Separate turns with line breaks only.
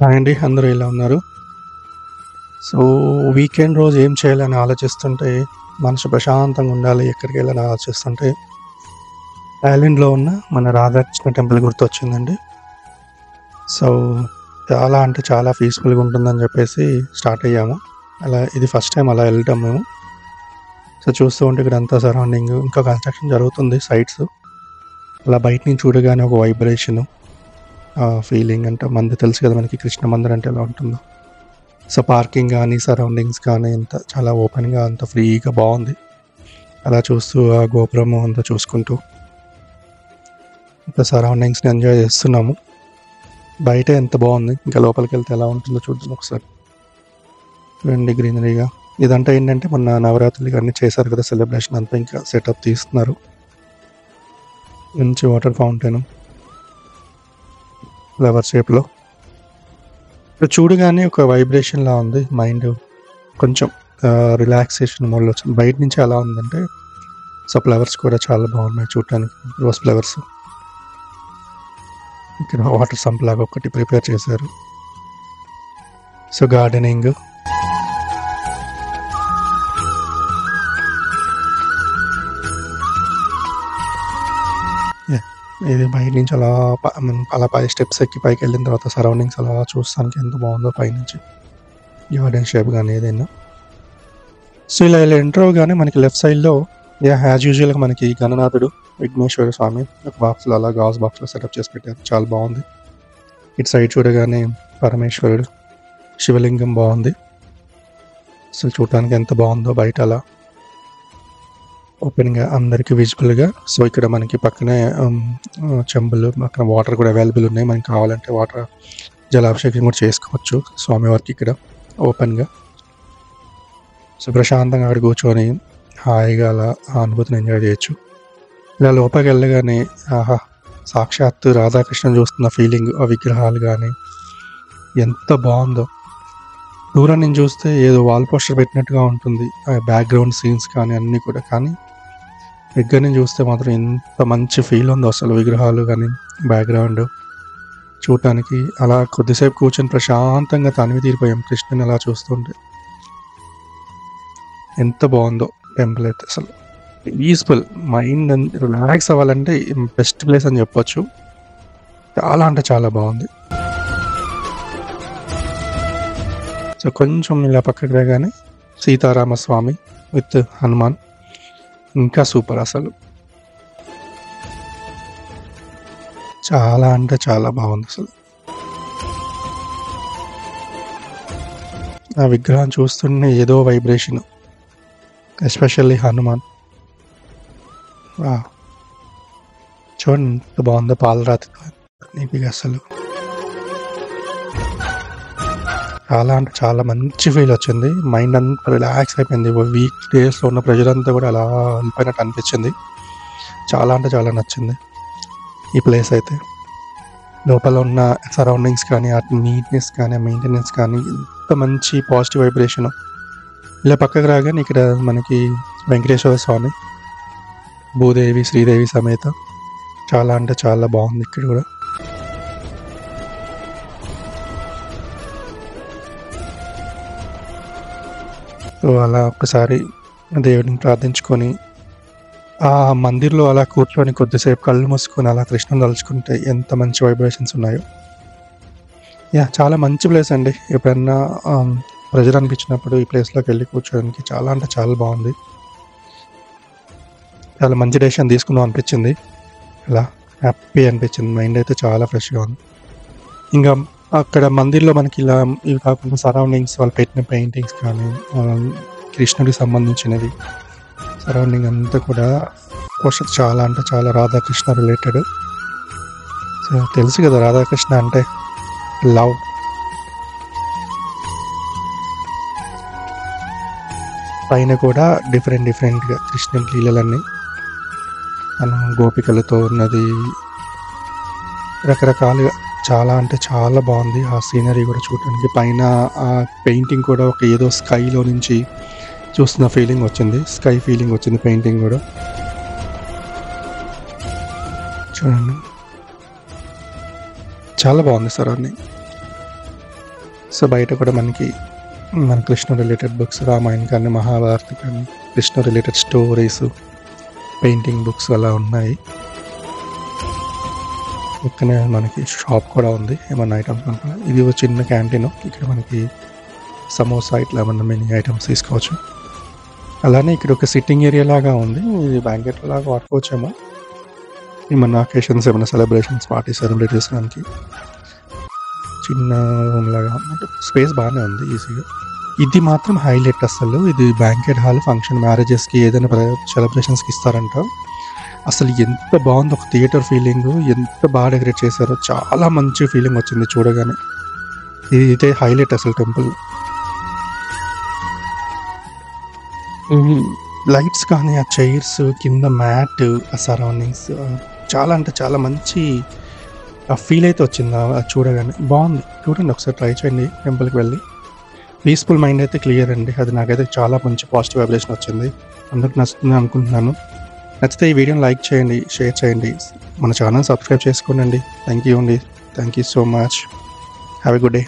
Hi అండి. అందరూ ఎలా ఉన్నారు? సో, వీకెండ్ రోజు ఏం చేయాలని ఆలోచిస్తుంటే, మనసు ప్రశాంతంగా ఉండాలి, ఎక్కడికెళ్ళాలని ఆలోచిస్తుంటే, ఐర్లాండ్‌లో ఉన్న మన రాధాకృష్ణ టెంపుల్ గుర్తొచ్చిందండి. సో, చాలా అంటే చాలా పీస్‌ఫుల్‌గా ఉంటుందని చెప్పేసి స్టార్ట్ అయ్యాము. ఇది ఫస్ట్ టైం అలా వెళ్ళటం మేము. సో, చూస్తూ ఉంటే ఇక్కడంతా సరౌండింగ్ ఇంకా కన్‌స్ట్రక్షన్ జరుగుతుంది సైట్స్. అలా బయట నుంచి చూడగానే ఒక వైబ్రేషను, ఫీలింగ్ అంటే మనది తెలుసు కదా మనకి కృష్ణ మందిర్ అంటే ఎలా ఉంటుందో. సో, పార్కింగ్ కానీ, సరౌండింగ్స్ కానీ అంతా చాలా ఓపెన్‌గా అంతా ఫ్రీగా బాగుంది. అలా చూస్తూ ఆ గోపురం అంతా చూసుకుంటూ ఇంకా సరౌండింగ్స్‌ని ఎంజాయ్ చేస్తున్నాము. బయట ఎంత బాగుంది, ఇంకా లోపలికెళ్తే ఎలా ఉంటుందో చూద్దాం ఒకసారి. చూడండి గ్రీనరీగా. ఇదంతా ఏంటంటే మొన్న నవరాత్రులకి అన్నీ చేశారు కదా సెలబ్రేషన్ అంతా, ఇంకా సెటప్ తీస్తున్నారు. మంచి వాటర్ ఫౌంటైన్ ఫ్లవర్ షేప్‌లో. చూడగానే ఒక వైబ్రేషన్‌లా ఉంది. మైండ్ కొంచెం రిలాక్సేషన్ మోడ్‌లో వచ్చింది. బయట నుంచి ఎలా ఉందంటే, సో ఫ్లవర్స్ కూడా చాలా బాగున్నాయి చూడటానికి. Rose flowers. ఇక్కడ వాటర్ సంప్ లాగా ఒకటి ప్రిపేర్ చేశారు. So gardening. ఇది బయట నుంచి అలా పై స్టెప్స్ ఎక్కి పైకి వెళ్ళిన తర్వాత సరౌండింగ్స్ అలా చూస్తానికి ఎంత బాగుందో పైనుంచి. గార్డెన్ షేప్ కానీ ఏదైనా. సో ఇలా ఎంటర్ అవగానే మనకి లెఫ్ట్ సైడ్లో యాజ్ యూజువల్గా మనకి గణనాథుడు, విఘ్నేశ్వర స్వామి ఒక బాక్స్లో అలా గాజు బాక్స్లో సెటప్ చేసి పెట్టారు. చాలా బాగుంది. ఇటు సైడ్ చూడగానే పరమేశ్వరుడు, శివలింగం బాగుంది. సో చూడటానికి ఎంత బాగుందో బయట అలా ఓపెన్గా అందరికీ విజిబుల్గా. సో ఇక్కడ మనకి పక్కనే చెంబులు, పక్కన వాటర్ కూడా అవైలబుల్ ఉన్నాయి. మనకి కావాలంటే వాటర్ జలాభిషేకం కూడా చేసుకోవచ్చు స్వామివారికి ఇక్కడ ఓపెన్గా. సో ప్రశాంతంగా అక్కడ కూర్చొని హాయిగా అలా ఆ అనుభూతిని ఎంజాయ్ చేయొచ్చు. ఇలా లోపలికి వెళ్ళగానే ఆహా, సాక్షాత్తు రాధాకృష్ణ చూస్తున్న ఫీలింగ్, ఆ విగ్రహాలు కానీ ఎంత బాగుందో. దూరం నుంచి చూస్తే ఏదో వాల్ పోస్టర్ పెట్టినట్టుగా ఉంటుంది, బ్యాక్గ్రౌండ్ సీన్స్ కానీ అన్నీ కూడా. కానీ దగ్గర నుంచి చూస్తే మాత్రం ఎంత మంచి ఫీల్ ఉందో అసలు. విగ్రహాలు కానీ బ్యాక్గ్రౌండ్ చూడటానికి అలా కొద్దిసేపు కూర్చొని ప్రశాంతంగా తనివి తీరిపోయాం కృష్ణని అలా చూస్తుంటే. ఎంత బాగుందో టెంపుల్ అయితే అసలు. పీస్ఫుల్ మైండ్ రిలాక్స్ అవ్వాలంటే బెస్ట్ ప్లేస్ అని చెప్పొచ్చు. చాలా అంటే చాలా బాగుంది. సో కొంచెం ఇలా పక్కకి రాగానే సీతారామస్వామి విత్ హనుమాన్, ఇంకా సూపర్ అసలు. చాలా అంటే చాలా బాగుంది అసలు. ఆ విగ్రహం చూస్తుంటే ఏదో వైబ్రేషన్, ఎస్పెషల్లీ హనుమాన్. చూడండి ఎంత బాగుందో పాలరాతితో నీట్గా అసలు. చాలా అంటే చాలా మంచి ఫీల్ వచ్చింది. మైండ్ అంతా రిలాక్స్ అయిపోయింది. వీక్ డేస్లో ఉన్న ప్రజలంతా కూడా అలా వెళ్ళిపోయినట్టు అనిపించింది. చాలా అంటే చాలా నచ్చింది ఈ ప్లేస్ అయితే. లోపల ఉన్న సరౌండింగ్స్ కానీ, ఆ నీట్నెస్ కానీ, మెయింటెనెన్స్ కానీ ఎంత మంచి పాజిటివ్ వైబ్రేషన్. ఇలా పక్కకు రాగానే ఇక్కడ మనకి వెంకటేశ్వర స్వామి, భూదేవి, శ్రీదేవి సమేత. చాలా అంటే చాలా బాగుంది ఇక్కడ కూడా. సో అలా ఒక్కసారి దేవుడిని ప్రార్థించుకొని ఆ మందిర్లో అలా కూర్చొని కొద్దిసేపు కళ్ళు మూసుకొని అలా కృష్ణను తలుచుకుంటే ఎంత మంచి వైబ్రేషన్స్ ఉన్నాయో. చాలా మంచి ప్లేస్ అండి. ఎప్పుడన్నా ప్రెజర్ అనిపించినప్పుడు ఈ ప్లేస్లోకి వెళ్ళి కూర్చోడానికి చాలా అంటే చాలా బాగుంది. చాలా మంచి డెసిషన్ తీసుకుందాం అనిపించింది. అలా హ్యాపీ అనిపించింది. మైండ్ అయితే చాలా ఫ్రెష్గా ఉంది. ఇంకా అక్కడ మందిర్లో మనకి ఇలా ఇవి కాకుండా సరౌండింగ్స్ వాళ్ళు పెట్టిన పెయింటింగ్స్ కానీ, కృష్ణుడికి సంబంధించినవి సరౌండింగ్ అంతా కూడా చాలా అంటే చాలా రాధాకృష్ణ రిలేటెడ్. సో తెలుసు కదా రాధాకృష్ణ అంటే లవ్. పైన కూడా డిఫరెంట్గా కృష్ణుడి లీలలన్నీ గోపికలతో ఉన్నది రకరకాలుగా. చాలా అంటే చాలా బాగుంది ఆ సీనరీ కూడా చూడటానికి. పైన ఆ పెయింటింగ్ కూడా ఒక ఏదో స్కైలో నుంచి చూస్తున్న ఫీలింగ్ వచ్చింది. స్కై ఫీలింగ్ వచ్చింది పెయింటింగ్ కూడా. చూడండి చాలా బాగుంది సరౌండింగ్. సో బయట కూడా మనకి మన కృష్ణ రిలేటెడ్ బుక్స్, రామాయణం కానీ మహాభారత్ కానీ Krishna related stories, painting books అలా ఉన్నాయి. పక్కనే మనకి షాప్ కూడా ఉంది ఏమన్నా ఐటమ్స్ అనుకున్నా. ఇది ఒక చిన్న క్యాంటీన్, ఇక్కడ మనకి సమోసా ఇట్లా ఏమన్నా మెనీ ఐటమ్స్ తీసుకోవచ్చు. అలానే ఇక్కడ ఒక సిట్టింగ్ ఏరియా లాగా ఉంది, ఇది బ్యాంకెట్ లాగా వాడుకోవచ్చేమో ఏమన్నా అకేషన్స్, ఏమన్నా సెలబ్రేషన్స్, పార్టీ సెలబ్రేట్ చేసుకోవడానికి. చిన్న రూమ్ లాగా అంటే స్పేస్ బాగానే ఉంది ఈజీగా. ఇది మాత్రం హైలైట్ అసలు, ఇది బ్యాంకెట్ హాల్, ఫంక్షన్, మ్యారేజెస్కి ఏదైనా సెలబ్రేషన్స్కి ఇస్తారంట. అసలు ఎంత బాగుంది, ఒక థియేటర్ ఫీలింగ్, ఎంత బాగా డెకరేట్ చేశారో, చాలా మంచి ఫీలింగ్ వచ్చింది చూడగానే. ఇదే హైలైట్ అసలు టెంపుల్. లైట్స్ కానీ, ఆ చైర్స్ కింద, మ్యాట్, ఆ సరౌండింగ్స్ చాలా అంటే చాలా మంచి ఫీల్ అయితే వచ్చింది చూడగానే. బాగుంది, చూడండి ఒకసారి ట్రై చేయండి టెంపుల్కి వెళ్ళి. పీస్ఫుల్ మైండ్ అయితే క్లియర్ అండి, అది నాకైతే చాలా మంచి పాజిటివ్ వైబ్రేషన్ వచ్చింది. అందరికి నచ్చుతుంది అనుకుంటున్నాను. నచ్చితే ఈ వీడియోని లైక్ చేయండి, షేర్ చేయండి, మన ఛానల్ సబ్స్క్రైబ్ చేసుకోండి. థ్యాంక్ యూ అండి, thank you so much. Have a good day.